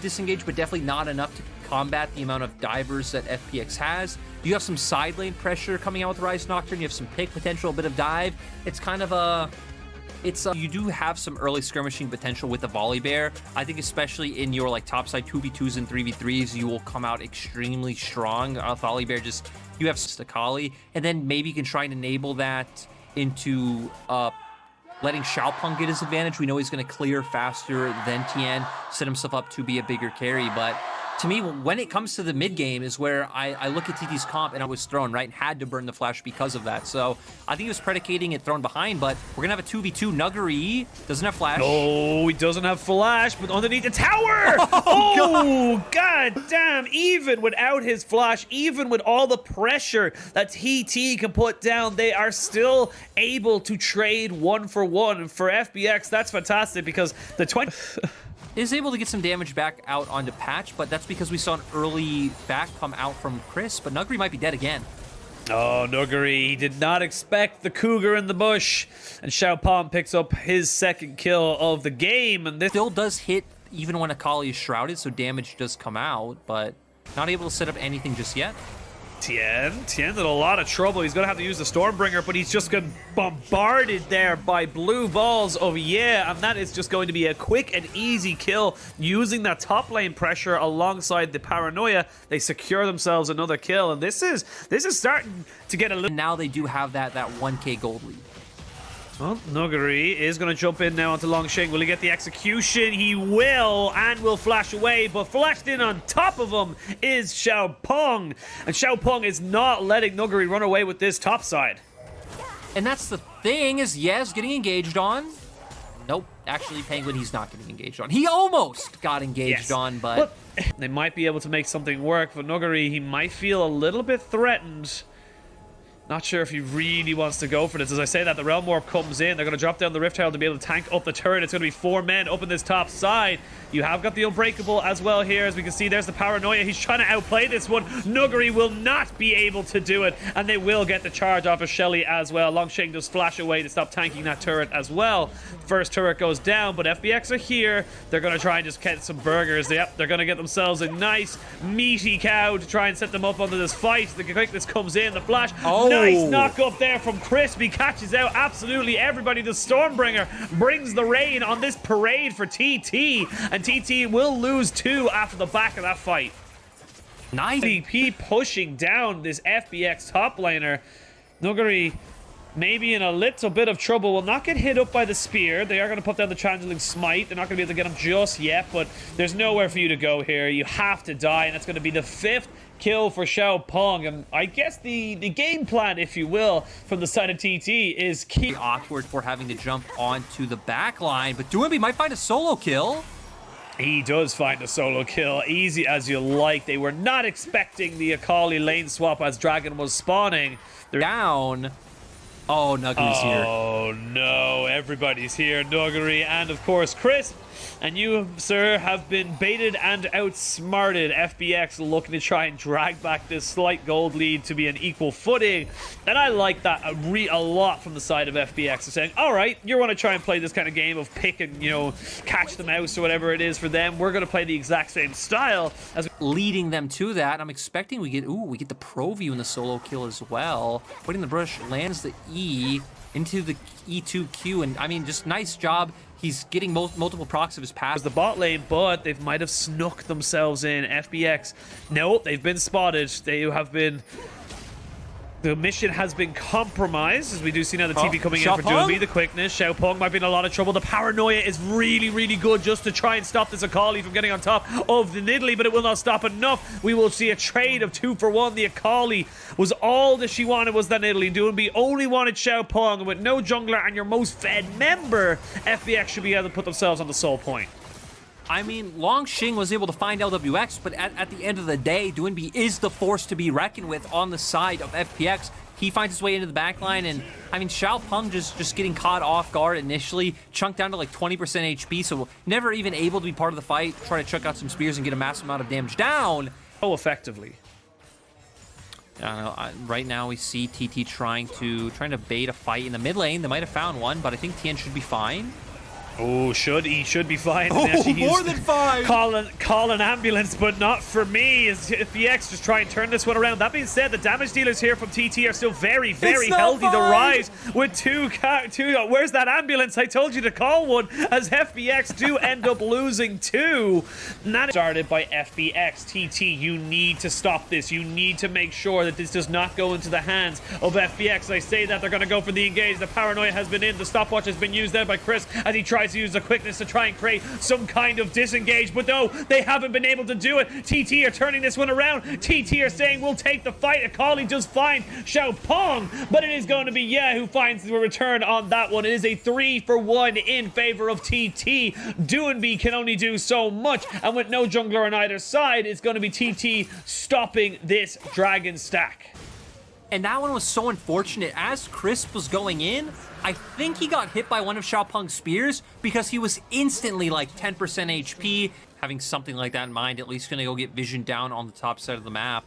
disengage, but definitely not enough to combat the amount of divers that FPX has. You have some side lane pressure coming out with Rise Nocturne. You have some pick potential, a bit of dive. It's kind of a... you do have some early skirmishing potential with the Volley Bear. I think especially in your like topside 2v2s and 3v3s, you will come out extremely strong. Volley Bear just, you have Stakali, and then maybe you can try and enable that into letting Xiaopeng get his advantage. We know he's going to clear faster than Tien, set himself up to be a bigger carry, but to me, when it comes to the mid game is where I look at TT's comp and I was thrown, right? And had to burn the flash because of that. So I think he was predicating it thrown behind, but we're going to have a 2v2. Nuguri doesn't have flash. No, he doesn't have flash, but underneath the tower! Oh, God damn. Even without his flash, even with all the pressure that TT can put down, they are still able to trade 1-for-1. And for FPX, that's fantastic because the 20... is able to get some damage back out onto Patch, but that's because we saw an early back come out from Chris, but Nuguri might be dead again. Oh, Nuguri, he did not expect the Cougar in the bush, and Xiaopeng picks up his second kill of the game, and this still does hit even when Akali is shrouded, so damage does come out, but not able to set up anything just yet. Tien's in a lot of trouble. He's going to have to use the Stormbringer, but he's just getting bombarded there by blue balls of and that is just going to be a quick and easy kill using that top lane pressure alongside the paranoia. They secure themselves another kill, and this is starting to get a little... Now they do have that 1k gold lead. Well, Nuguri is going to jump in now onto Longsheng. Will he get the execution? He will, and will flash away, but flashed in on top of him is Xiaopeng, and Xiaopeng is not letting Nuguri run away with this top side. And that's the thing, is Yes getting engaged on. Nope, actually Penguin, he's not getting engaged on. He almost got engaged on, but... They might be able to make something work, but Nuguri, he might feel a little bit threatened. Not sure if he really wants to go for this. As I say that, the Realm Warp comes in. They're going to drop down the Rift Herald to be able to tank up the turret. It's going to be 4 men up in this top side. You have got the Unbreakable as well here. As we can see, there's the Paranoia. He's trying to outplay this one. Nuguri will not be able to do it, and they will get the charge off of Shelly as well. Longsheng does flash away to stop tanking that turret as well. First turret goes down, but FPX are here. They're going to try and just get some burgers. Yep, they're going to get themselves a nice, meaty cow to try and set them up onto this fight. The quickness comes in. The flash. Oh. Nice knock up there from Crisp. He catches out absolutely everybody. The Stormbringer brings the rain on this parade for TT, and TT will lose 2 after the back of that fight. Nice. MVP pushing down this FPX top laner. Nuguri maybe in a little bit of trouble. Will not get hit up by the spear. They are going to put down the Changeling Smite. They're not going to be able to get him just yet, but there's nowhere for you to go here. You have to die, and that's going to be the 5th kill for Xiaopeng. And I guess the game plan, if you will, from the side of TT is keep awkward for having to jump onto the back line, but Doumbé might find a solo kill. He does find a solo kill, easy as you like. They were not expecting the Akali lane swap as Dragon was spawning. They're down. Oh, Nuguri's here. Oh, no. Everybody's here. Nuguri and, of course, Crisp. And you, sir, have been baited and outsmarted. FPX looking to try and drag back this slight gold lead to be an equal footing. And I like that a lot from the side of FPX. They're saying, all right, you want to try and play this kind of game of pick and, you know, catch the mouse or whatever it is for them. We're going to play the exact same style as leading them to that. I'm expecting we get the pro view in the solo kill as well. Putting the brush, lands the E into the E2Q, and I mean, just nice job. He's getting multiple procs of his pass. The bot lane, but they might have snuck themselves in. FPX, no, they've been spotted. They have been... The mission has been compromised, as we do see now the TV coming in for Doumbé, the quickness. Xiaopeng might be in a lot of trouble. The paranoia is really, really good just to try and stop this Akali from getting on top of the Nidalee, but it will not stop enough. We will see a trade of 2-for-1. The Akali was all that she wanted was that Nidalee. Doumbé only wanted Xiaopeng, and with no jungler and your most fed member, FPX should be able to put themselves on the soul point. I mean, Longsheng was able to find LWX, but at the end of the day, Doumbé is the force to be reckoned with on the side of FPX. He finds his way into the backline, and I mean, Xiaopeng just getting caught off guard initially, chunked down to like 20% HP, so never even able to be part of the fight, try to chuck out some spears and get a massive amount of damage down. Oh, effectively. I don't know, right now we see TT trying to bait a fight in the mid lane. They might have found one, but I think Tien should be fine. Oh, he should be fine. Oh, more than 5. Call an ambulance, but not for me. As FPX just try and turn this one around. That being said, the damage dealers here from TT are still very, very healthy. The Rise with two. Where's that ambulance? I told you to call one. As FPX do end up losing 2. And that is started by FPX. TT, you need to stop this. You need to make sure that this does not go into the hands of FPX. I say that they're going to go for the engage. The paranoia has been in. The stopwatch has been used there by Chris as he tries to use the quickness to try and create some kind of disengage, but no, they haven't been able to do it. TT are turning this one around. TT are saying we'll take the fight. Akali does find Xiaopeng, but it is going to be who finds the return on that one. It is a 3-for-1 in favor of TT. Doinby can only do so much, and with no jungler on either side, it's going to be TT stopping this dragon stack. And that one was so unfortunate. As Crisp was going in, I think he got hit by one of Xiaopeng's spears because he was instantly like 10% HP. Having something like that in mind, at least gonna go get vision down on the top side of the map.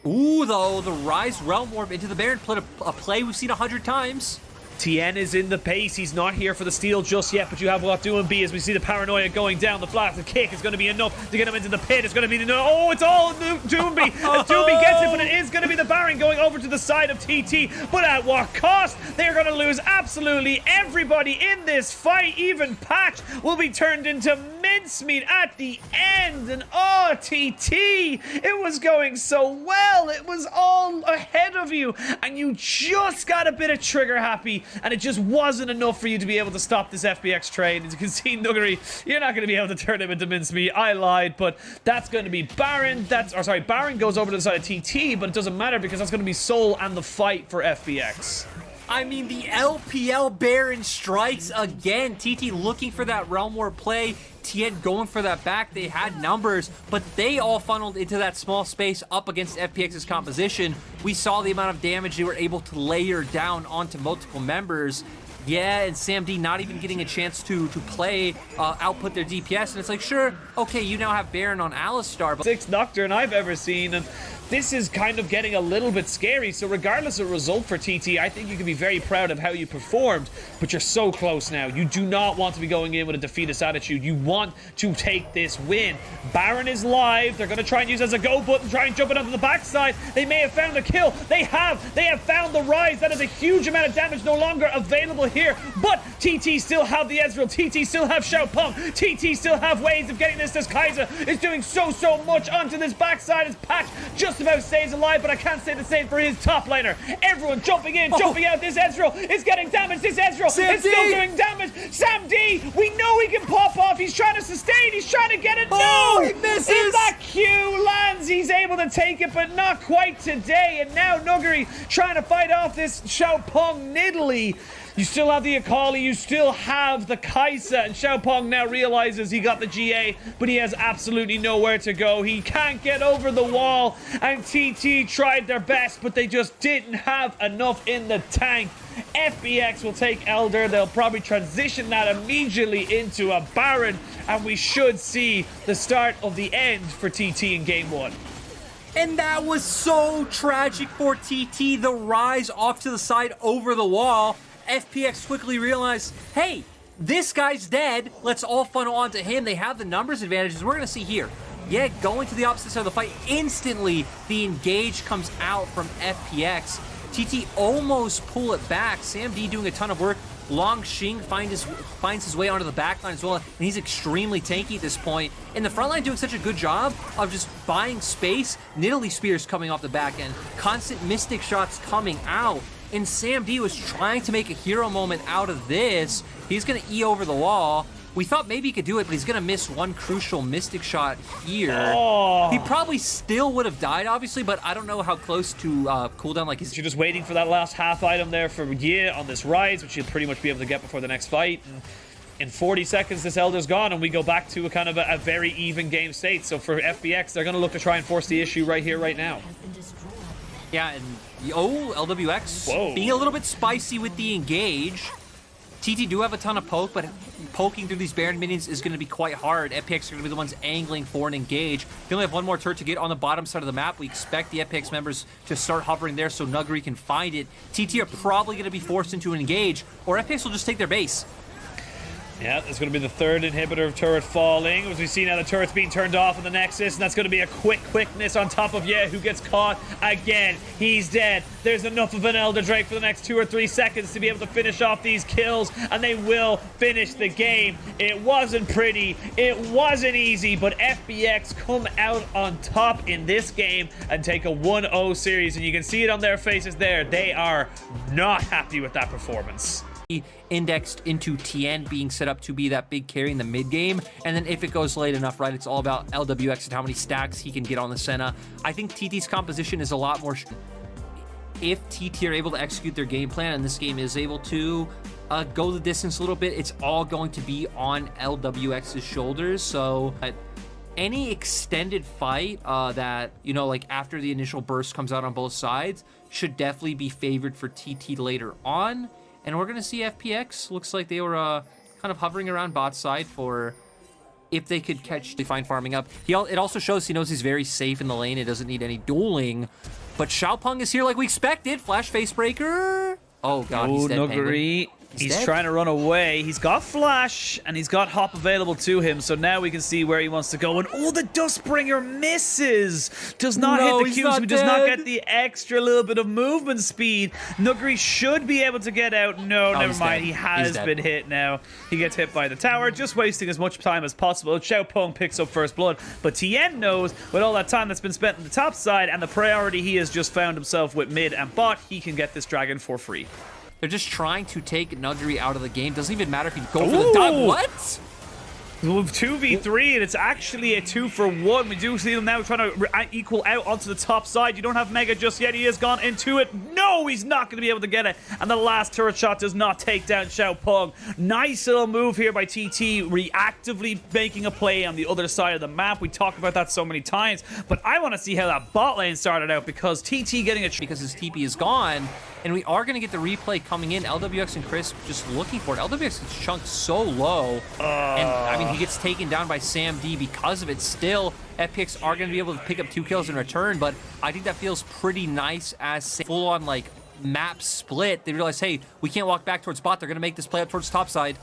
Ooh, though, the Rise Realm Warp into the Baron, a play we've seen 100 times. Tien is in the pace. He's not here for the steal just yet, but you have what Doinby as we see the paranoia going down. The flash, the kick is going to be enough to get him into the pit. It's going to be oh, it's all Doinby. As Doinby gets it, but it is going to be the Baron going over to the side of TT. But at what cost? They're going to lose absolutely everybody in this fight. Even Patch will be turned into mincemeat at the end. And oh, TT, it was going so well. It was all ahead of you, and you just got a bit of trigger happy. And it just wasn't enough for you to be able to stop this FPX trade. As you can see, Nuggery, you're not going to be able to turn him into mincemeat. I lied, but that's going to be Baron. Baron goes over to the side of TT, but it doesn't matter because that's going to be Soul and the fight for FPX. I mean, the LPL Baron strikes again. TT looking for that Realm War play. Tien going for that back. They had numbers, but they all funneled into that small space up against FPX's composition. We saw the amount of damage they were able to layer down onto multiple members. Yeah, and Sam D not even getting a chance to play, output their DPS. And it's like, sure, okay, you now have Baron on Alistar. But 6th Nocturne I've ever seen, and this is kind of getting a little bit scary. So regardless of result for TT, I think you can be very proud of how you performed, but you're so close now. You do not want to be going in with a defeatist attitude. You want to take this win. Baron is live. They're going to try and use it as a go button, try and jump it onto the backside. They may have found a kill. They have found the Rise. That is a huge amount of damage no longer available here, but TT still have the Ezreal. TT still have Xiaopeng. TT still have ways of getting this. This Kaiser is doing so much onto this backside as Patch just about stays alive, but I can't say the same for his top laner. Everyone jumping in, jumping out. This Ezreal is getting damaged. This Ezreal is still doing damage. Sam D, we know he can pop off. He's trying to sustain. He's trying to get it. Oh, no! he misses. If that Q lands, he's able to take it, but not quite today. And now Nuggery trying to fight off this Xiaopeng Nidalee. You still have the Akali, you still have the Kai'Sa, and Xiaopeng now realizes he got the GA, but he has absolutely nowhere to go. He can't get over the wall, and TT tried their best, but they just didn't have enough in the tank. FPX will take Elder. They'll probably transition that immediately into a Baron, and we should see the start of the end for TT in Game 1. And that was so tragic for TT. The Rise off to the side over the wall. FPX quickly realized, hey, this guy's dead. Let's all funnel onto him. They have the numbers advantages. We're going to see here. Yeah, going to the opposite side of the fight. Instantly, the engage comes out from FPX. TT almost pull it back. Sam D doing a ton of work. Long Xing finds his way onto the backline as well, and he's extremely tanky at this point. And the front line doing such a good job of just buying space. Nidalee spears coming off the back end. Constant Mystic shots coming out. And Sam D was trying to make a hero moment out of this. He's going to E over the wall. We thought maybe he could do it, but he's going to miss one crucial Mystic shot here. Oh. He probably still would have died, obviously, but I don't know how close to cooldown. Like, you're just waiting for that last half item there for Yi on this Rise, which you'll pretty much be able to get before the next fight. And in 40 seconds, this Elder's gone, and we go back to a kind of a very even game state. So for FPX, they're going to look to try and force the issue right here, right now. Yeah, and LWX being a little bit spicy with the engage. TT do have a ton of poke, but poking through these Baron minions is going to be quite hard. FPX are going to be the ones angling for an engage. They only have one more turret to get on the bottom side of the map. We expect the FPX members to start hovering there so Nuggery can find it. TT are probably going to be forced into an engage, or FPX will just take their base. Yeah, that's going to be the third inhibitor of turret falling. As we see now, the turret's being turned off in the Nexus, and that's going to be a quickness on top of who gets caught again. He's dead. There's enough of an Elder Drake for the next 2 or 3 seconds to be able to finish off these kills, and they will finish the game. It wasn't pretty. It wasn't easy, but FPX come out on top in this game and take a 1-0 series, and you can see it on their faces there. They are not happy with that performance. Indexed into Tien being set up to be that big carry in the mid game, and then if it goes late enough, right, it's all about LWX and how many stacks he can get on the Senna. I think TT's composition is a lot more if TT are able to execute their game plan and this game is able to go the distance a little bit, it's all going to be on LWX's shoulders. So any extended fight that, you know, like after the initial burst comes out on both sides should definitely be favored for TT later on. And we're going to see FPX. Looks like they were kind of hovering around bot side for if they could catch Define farming up. It also shows he knows he's very safe in the lane. It doesn't need any dueling. But Xiaopeng is here like we expected. Flash Facebreaker. Oh, God, he's dead. Nuguri. He's trying to run away. He's got Flash, and he's got Hop available to him, so now we can see where he wants to go. And oh, the Dustbringer misses! Does not hit the Q, so he does not get the extra little bit of movement speed. Nuguri should be able to get out. No, never mind. He has been hit now. He gets hit by the tower, just wasting as much time as possible. Xiaopeng picks up first blood, but Tien knows with all that time that's been spent on the top side and the priority he has just found himself with mid and bot, he can get this dragon for free. They're just trying to take Nuguri out of the game. Doesn't even matter if you go for the dive. What? 2v3, and it's actually a 2-for-1. We do see them now trying to equal out onto the top side. You don't have Mega just yet. He has gone into it. No, he's not going to be able to get it. And the last turret shot does not take down Xiaopeng. Nice little move here by TT, reactively making a play on the other side of the map. We talked about that so many times, but I want to see how that bot lane started out, because TT getting a... Because his TP is gone, and we are going to get the replay coming in. LWX and Chris just looking for it. LWX gets chunked so low, and I mean, he gets taken down by Sam D because of it. Still, FPX are going to be able to pick up 2 kills in return, but I think that feels pretty nice as full-on, like, map split. They realize, hey, we can't walk back towards bot. They're going to make this play up towards top side.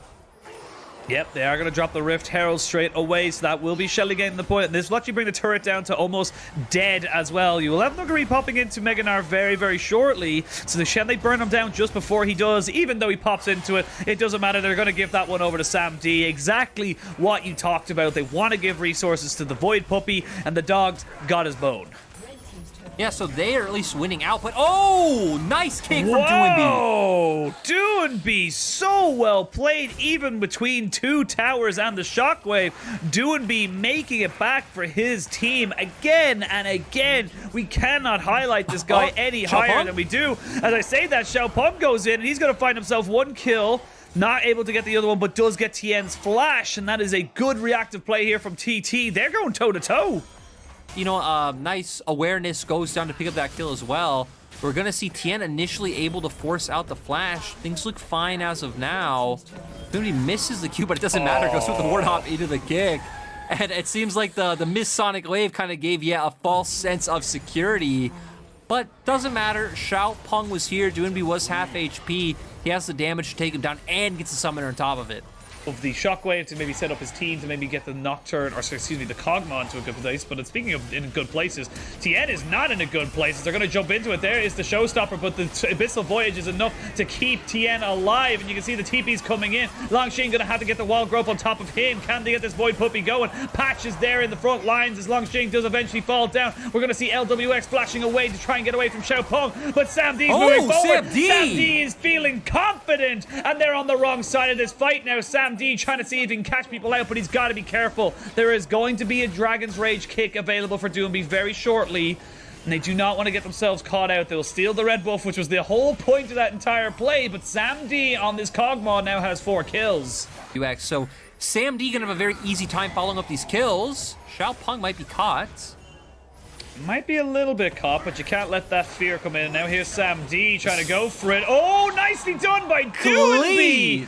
Yep, they are going to drop the Rift Herald straight away, so that will be Shelly getting the point. And this will actually bring the turret down to almost dead as well. You will have Nuguri popping into Meganar very, very shortly. So the Shen, they burn him down just before he does. Even though he pops into it, it doesn't matter. They're going to give that one over to Sam D. Exactly what you talked about. They want to give resources to the Void Puppy, and the dogs got his bone. Yeah, so they are at least winning out, but oh, nice kick from Doinby. Whoa, Doinby, so well played, even between 2 towers and the shockwave. Doinby making it back for his team again and again. We cannot highlight this guy any higher than we do. As I say that, Xiaopeng goes in, and he's going to find himself 1 kill. Not able to get the other one, but does get Tien's flash, and that is a good reactive play here from TT. They're going toe-to-toe. You know, nice awareness goes down to pick up that kill as well. We're going to see Tien initially able to force out the flash. Things look fine as of now. Nobody misses the Q, but it doesn't matter. Goes with the ward hop into the kick. And it seems like the missed Sonic Wave kind of gave, a false sense of security. But doesn't matter. Xiaopeng was here. Doinby was half HP. He has the damage to take him down and gets a summoner on top of it. Of the shockwave to maybe set up his team to maybe get the Nocturne, or excuse me, the Kog'Maw into a good place. But speaking of in good places, Tien is not in a good place. They're going to jump into it. There is the showstopper, but the Abyssal Voyage is enough to keep Tien alive. And you can see the TP's coming in. Longxing going to have to get the wall growth on top of him. Can they get this Void Puppy going? Patch is there in the front lines as Longxing does eventually fall down. We're going to see LWX flashing away to try and get away from Xiaopeng, but Sam D's moving forward. Sam D is feeling confident, and they're on the wrong side of this fight now. Sam D trying to see if he can catch people out, but he's got to be careful. There is going to be a Dragon's Rage kick available for Doinby very shortly, and they do not want to get themselves caught out. They'll steal the red buff, which was the whole point of that entire play, but Sam D on this Kog'Maw now has 4 kills. So Sam D gonna have a very easy time following up these kills. Xiaopeng might be caught. Might be a little bit caught, but you can't let that fear come in. Now here's Sam D trying to go for it. Oh, nicely done by Doinby!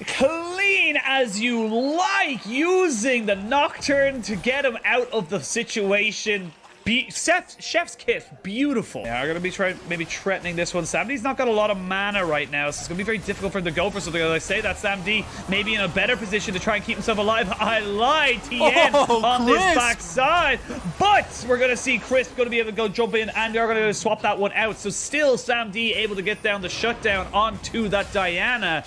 Clean as you like, using the Nocturne to get him out of the situation. Chef's kiss, beautiful. Yeah, are going to be maybe threatening this one. Samdi's not got a lot of mana right now, so it's going to be very difficult for him to go for something. As I say that, Samdi maybe in a better position to try and keep himself alive. I lied, TN on this backside. But we're going to see Chris going to be able to go jump in, and they're going to swap that one out. So still Samdi able to get down the shutdown onto that Diana.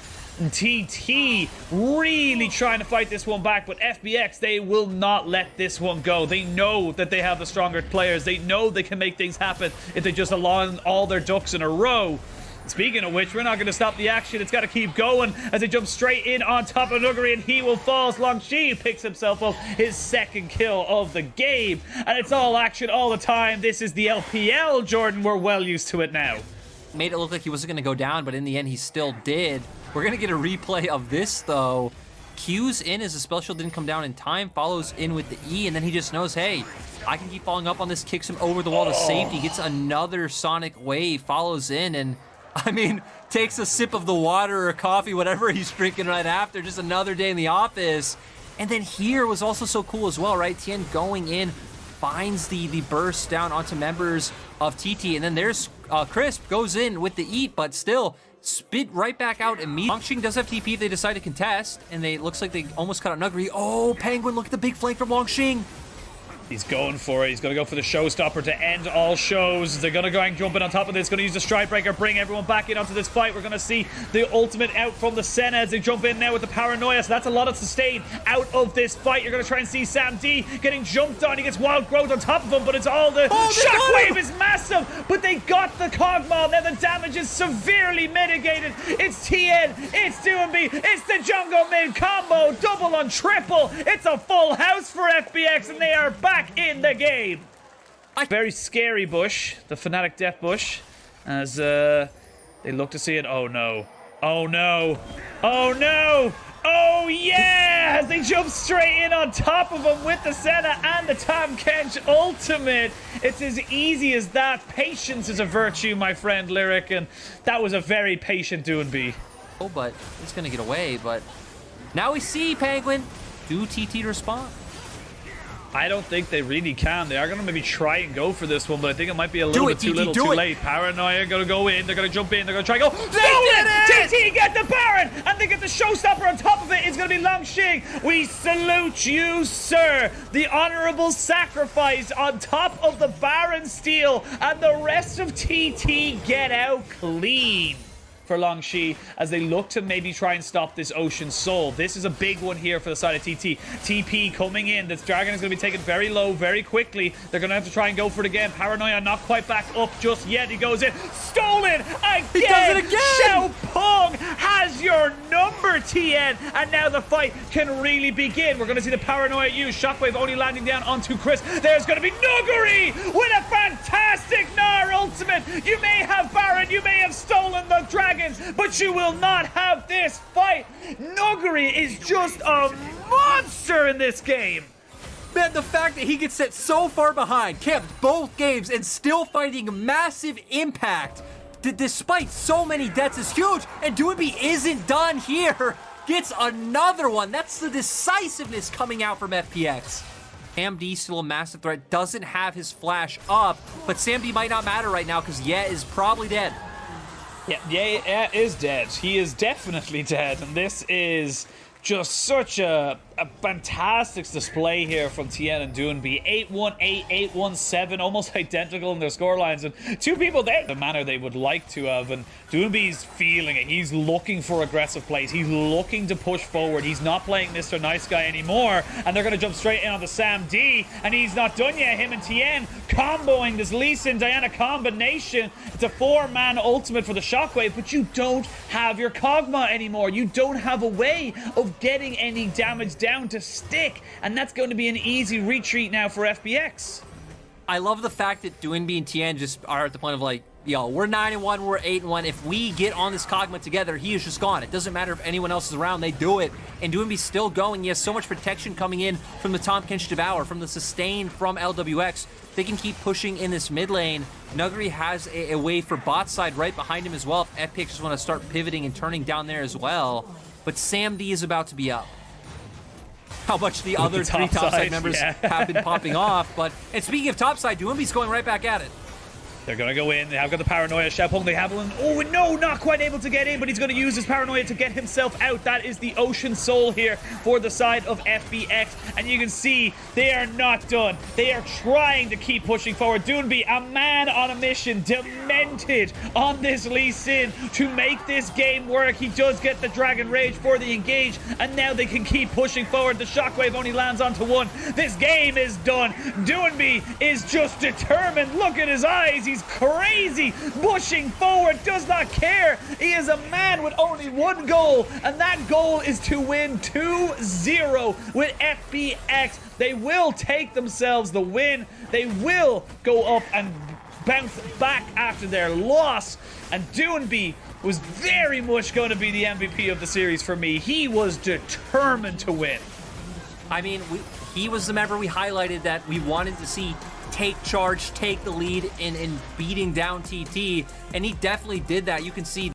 TT really trying to fight this one back, but FPX, they will not let this one go. They know that they have the stronger players. They know they can make things happen if they just align all their ducks in a row. Speaking of which, we're not going to stop the action. It's got to keep going as they jump straight in on top of Nuggery, and he will fall. longshi picks himself up his second kill of the game, and it's all action all the time. This is the LPL, Jordan. We're well used to it now. Made it look like he wasn't going to go down, but in the end, he still did. We're going to get a replay of this, though. Q's in as the spell shield didn't come down in time, follows in with the E, and then he just knows, hey, I can keep following up on this, kicks him over the wall to safety, gets another sonic wave, follows in, and, I mean, takes a sip of the water or coffee, whatever he's drinking right after, just another day in the office. And then here was also so cool as well, right? Tien going in, finds the burst down onto members of TT, and then there's Crisp, goes in with the eat, but still spit right back out immediately. Longxing does have TP if they decide to contest, and they looks like they almost cut out Nuggery. Oh, Penguin, look at the big flank from Longxing. He's going for it. He's going to go for the showstopper to end all shows. They're going to go and jump in on top of this. Going to use the stride breaker, bring everyone back in onto this fight. We're going to see the ultimate out from the Senna as they jump in now with the paranoia. So that's a lot of sustain out of this fight. You're going to try and see Sam D getting jumped on. He gets wild growth on top of him, but it's all the shockwave is massive. But they got the Cogmaw. Now the damage is severely mitigated. It's Tien, it's Doomby, it's the jungle mid combo, double on triple. It's a full house for FPX, and they are back in the game. Very scary bush, the Fnatic Death Bush, as they look to see it. Oh no. Oh no. Oh no. Oh yeah! As they jump straight in on top of him with the Senna and the Tahm Kench ultimate. It's as easy as that. Patience is a virtue, my friend Lyric, and that was a very patient Doomby. Oh, but it's gonna get away, but now we see Penguin do TT respond. I don't think they really can. They are going to maybe try and go for this one, but I think it might be a little bit too little too late. Paranoia going to go in. They're going to jump in. They're going to try and go. TT get the Baron, and they get the showstopper on top of it. It's going to be Longxing. We salute you, sir. The honorable sacrifice on top of the Baron steal, and the rest of TT get out clean for Longxi as they look to maybe try and stop this Ocean Soul. This is a big one here for the side of TT. TP coming in. This Dragon is going to be taken very low very quickly. They're going to have to try and go for it again. Paranoia not quite back up just yet. He goes in. Stolen again! He does it again! Xiaopeng has your number, Tien. And now the fight can really begin. We're going to see the Paranoia use. Shockwave only landing down onto Chris. There's going to be Nuggery with a fantastic Gnar ultimate. You may have Baron. You may have stolen the Dragon, but you will not have this fight. Nuggery is just a monster in this game. Man, the fact that he gets set so far behind, kept both games, and still finding massive impact despite so many deaths is huge. And Doomby isn't done here. Gets another one. That's the decisiveness coming out from FPX. Sam D still a massive threat. Doesn't have his flash up, but Sam D might not matter right now because Ye is probably dead. Yeah, is dead. He is definitely dead, and this is just such a fantastic display here from Tien and Doomby. 8-1-8, 8-1-7, almost identical in their scorelines, and two people there the manner they would like to have, and Doomby's feeling it. He's looking for aggressive plays. He's looking to push forward. He's not playing Mr. Nice Guy anymore, and they're going to jump straight in on the Sam D, and he's not done yet. Him and Tien comboing this Lee Sin Diana combination. It's a 4-man ultimate for the Shockwave, but you don't have your Kog'Maw anymore. You don't have a way of getting any damage down to stick, and that's going to be an easy retreat now for FPX. I love the fact that Doomby and Tien just are at the point of like, yo, we're 9-1, we're 8-1. If we get on this Kog'Maw together, he is just gone. It doesn't matter if anyone else is around, they do it. And Doomby's still going. He has so much protection coming in from the Tahm Kench Devour, from the sustain from LWX. They can keep pushing in this mid lane. Nuggery has a way for bot side right behind him as well if FPX just want to start pivoting and turning down there as well. But Sam D is about to be up. how much the other three topside members have been popping off. But and speaking of topside, Doombe's going right back at it. They're going to go in. They have got the paranoia. Xiaopeng, they have one. Oh, no, not quite able to get in, but he's going to use his paranoia to get himself out. That is the Ocean Soul here for the side of FPX. And you can see they are not done. They are trying to keep pushing forward. Doombe, a man on a mission, demented on this Lee Sin to make this game work. He does get the Dragon Rage for the engage, and now they can keep pushing forward. The Shockwave only lands onto one. This game is done. Doombe is just determined. Look at his eyes. He's crazy, pushing forward, does not care. He is a man with only one goal, and that goal is to win 2-0 with FPX. They will take themselves the win. They will go up and bounce back after their loss. And Doombe was very much going to be the MVP of the series for me. He was determined to win. I mean, he was the member we highlighted that we wanted to see take charge, take the lead in beating down TT, and he definitely did that. You can see